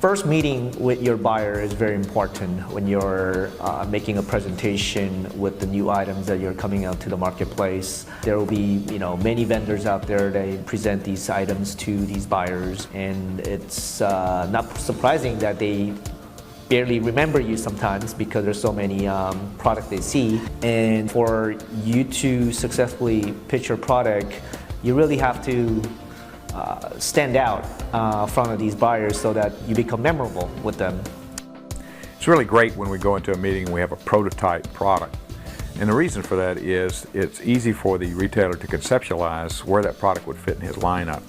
First meeting with your buyer is very important when you're making a presentation with the new items that you're coming out to the marketplace. There will be, many vendors out there that present these items to these buyers, and it's not surprising that they barely remember you sometimes because there's so many products they see. And for you to successfully pitch your product, you really have to stand out in front of these buyers so that you become memorable with them. It's really great when we go into a meeting and we have a prototype product. And the reason for that is it's easy for the retailer to conceptualize where that product would fit in his lineup.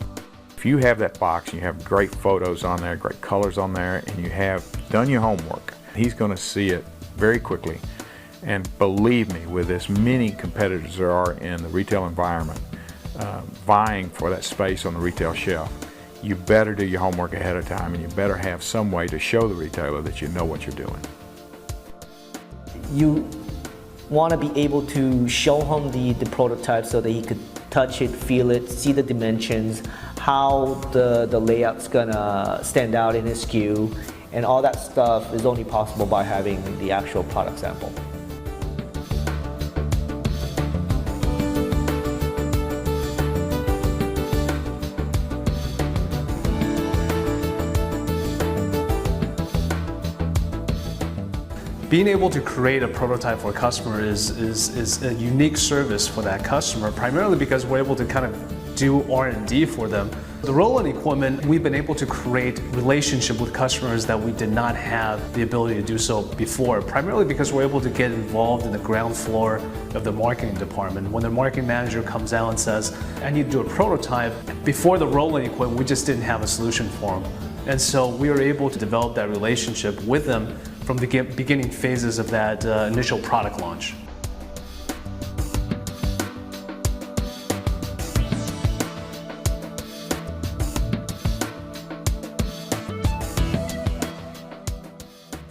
If you have that box and you have great photos on there, great colors on there, and you have done your homework, he's going to see it very quickly. And believe me, with as many competitors there are in the retail environment vying for that space on the retail shelf, you better do your homework ahead of time, and you better have some way to show the retailer that you know what you're doing. You want to be able to show him the prototype so that he could touch it, feel it, see the dimensions, how the layout's gonna stand out in his SKU, and all that stuff is only possible by having the actual product sample. Being able to create a prototype for a customer is a unique service for that customer, primarily because we're able to kind of do R&D for them. The Roland equipment, we've been able to create relationship with customers that we did not have the ability to do so before, primarily because we're able to get involved in the ground floor of the marketing department. When the marketing manager comes out and says, I need to do a prototype, before the Roland equipment, we just didn't have a solution for them. And so we were able to develop that relationship with them from the beginning phases of that initial product launch.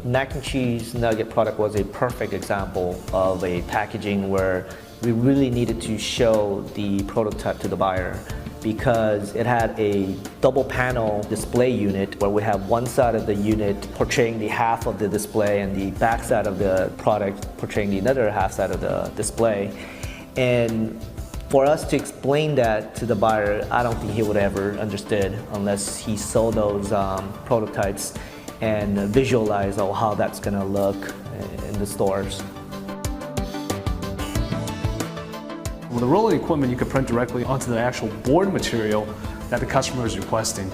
Mac and cheese nugget product was a perfect example of a packaging where we really needed to show the prototype to the buyer, because it had a double panel display unit where we have one side of the unit portraying the half of the display and the back side of the product portraying the other half side of the display. And for us to explain that to the buyer, I don't think he would ever understood unless he saw those prototypes and visualize how that's gonna look in the stores. With the Roland equipment, you can print directly onto the actual board material that the customer is requesting.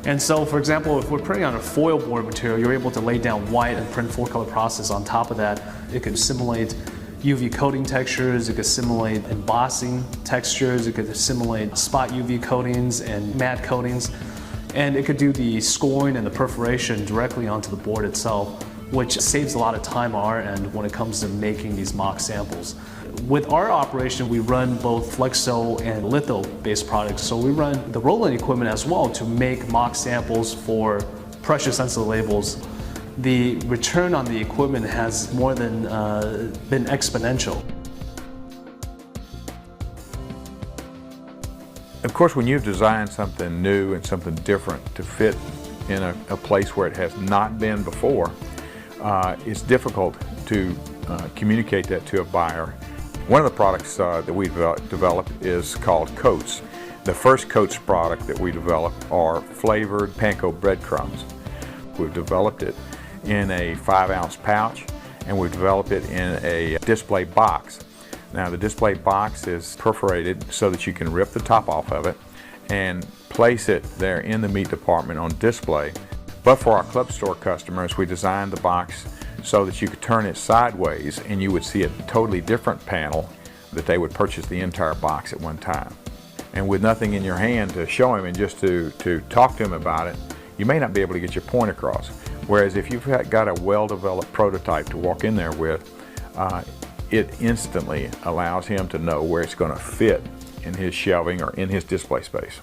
And so, for example, if we're printing on a foil board material, you're able to lay down white and print 4-color process on top of that. It could simulate UV coating textures, it could simulate embossing textures, it could simulate spot UV coatings and matte coatings, and it could do the scoring and the perforation directly onto the board itself, which saves a lot of time on our end when it comes to making these mock samples. With our operation, we run both flexo and litho-based products, so we run the Roland equipment as well to make mock samples for pressure-sensitive labels. The return on the equipment has more than been exponential. Of course, when you've designed something new and something different to fit in a place where it has not been before, it's difficult to communicate that to a buyer. One of the products that we've developed is called coats. The first coats product that we developed are flavored panko breadcrumbs. We've developed it in a 5-ounce pouch, and we've developed it in a display box. Now, the display box is perforated so that you can rip the top off of it and place it there in the meat department on display. But for our club store customers, we designed the box so that you could turn it sideways and you would see a totally different panel, that they would purchase the entire box at one time. And with nothing in your hand to show him and just to talk to him about it, you may not be able to get your point across. Whereas if you've got a well-developed prototype to walk in there with, it instantly allows him to know where it's going to fit in his shelving or in his display space.